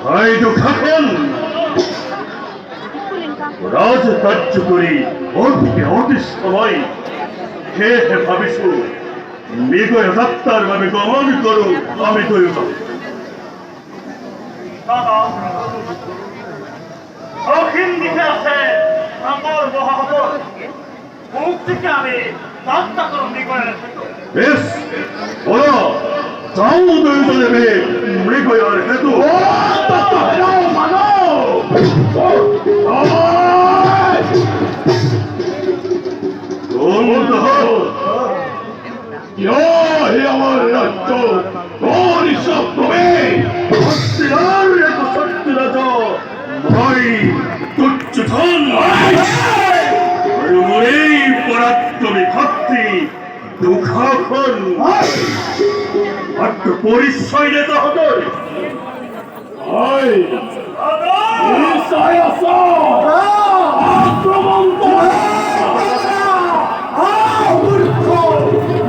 high দুঃখাখন রাজকার্য করি অর্থে অতিশ সময় হে হে ভাবিছু মৃগয় যাত্রার ভাবে গমন করু আমি করিব দক্ষিণ দিকে আছে আমার মহাহবন মুখ থেকে আমি যাত্রা করো মৃগয়ের বেশ বলো যাও দুইজনে মৃগয়ার হেতু মানো আমার রাজ্য তোর সব সত্যি রাজ ভাই তুচ্ছ ধন পরাক্রমী ভক্তি দুঃখাখন আত্ম পরিচয় নিতে হবে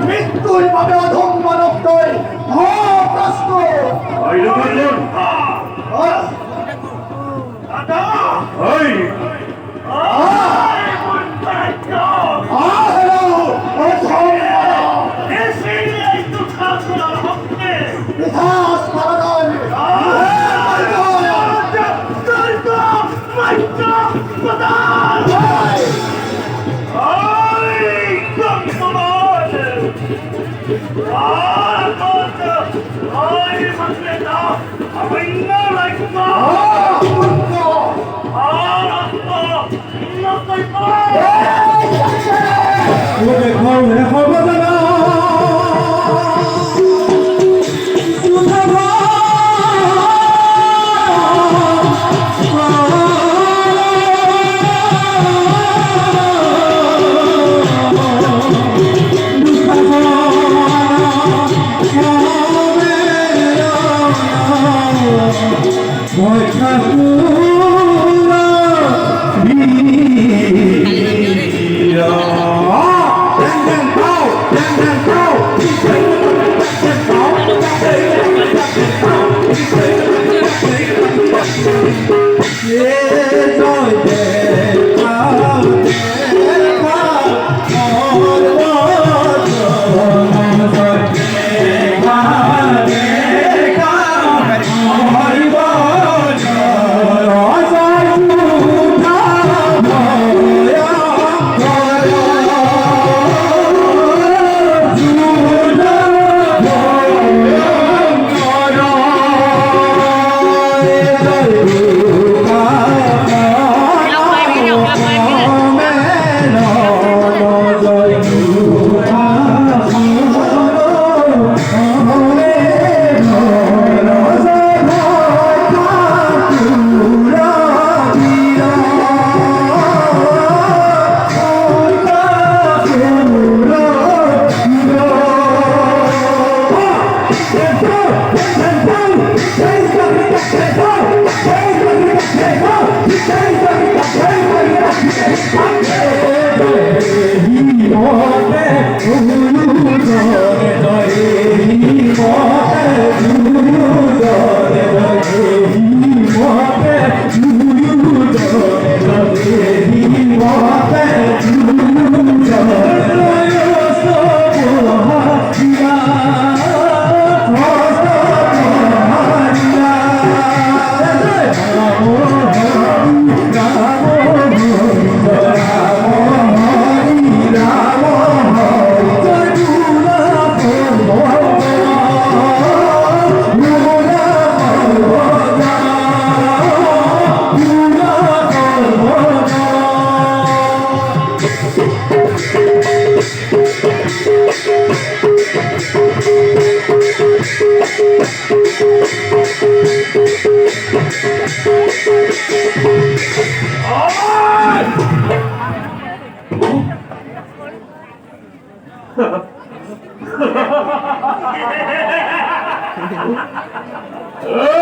মৃত্যুর ভাবে অধম মানব তৈ প্রশ্ন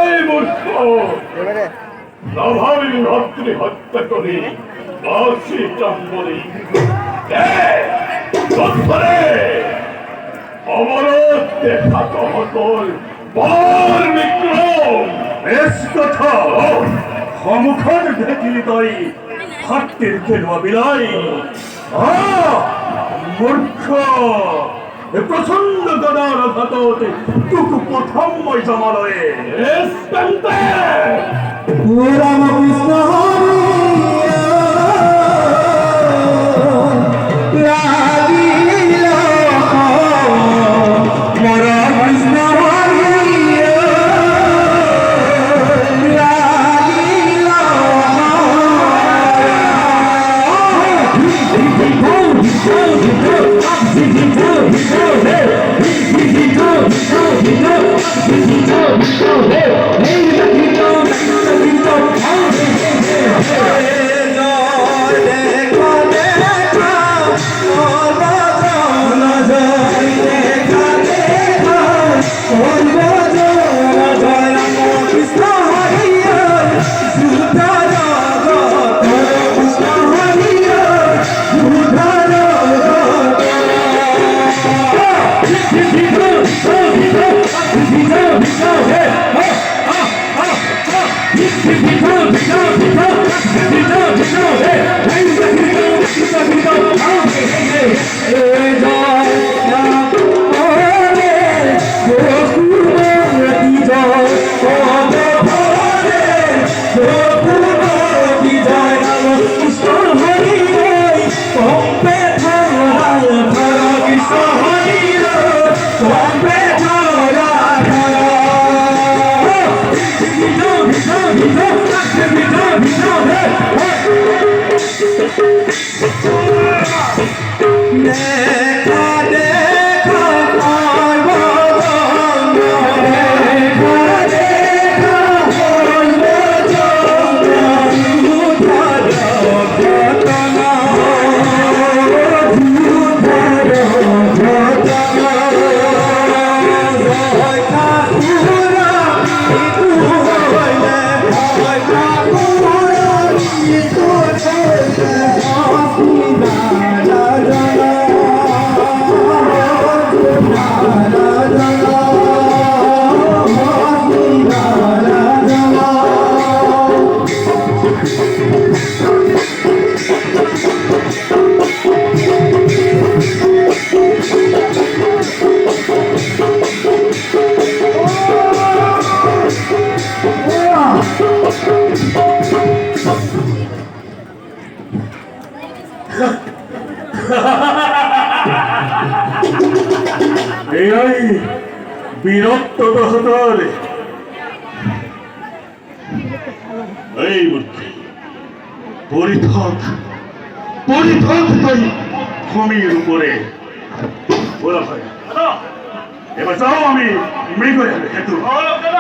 এই মূর্খ স্বাভাবিক রাত্রি হত্যা করে বাসি চম্বলি অবরোধ দেখা কহতল বল বিক্রম বেশ কথা সমুখত দেখিলি তই হাতের খেলোয়া বিলাই মূর্খ এ প্রচন্ড গদার ঘাতত টুকু প্রথম মই জমালয়ে রামকৃষ্ণ এই বিরক্ত দশতর এই মূর্তি পরিথক তাই ভূমির উপরে বলা ভাই এবার যাও আমি মৃগয়া হেতু কেন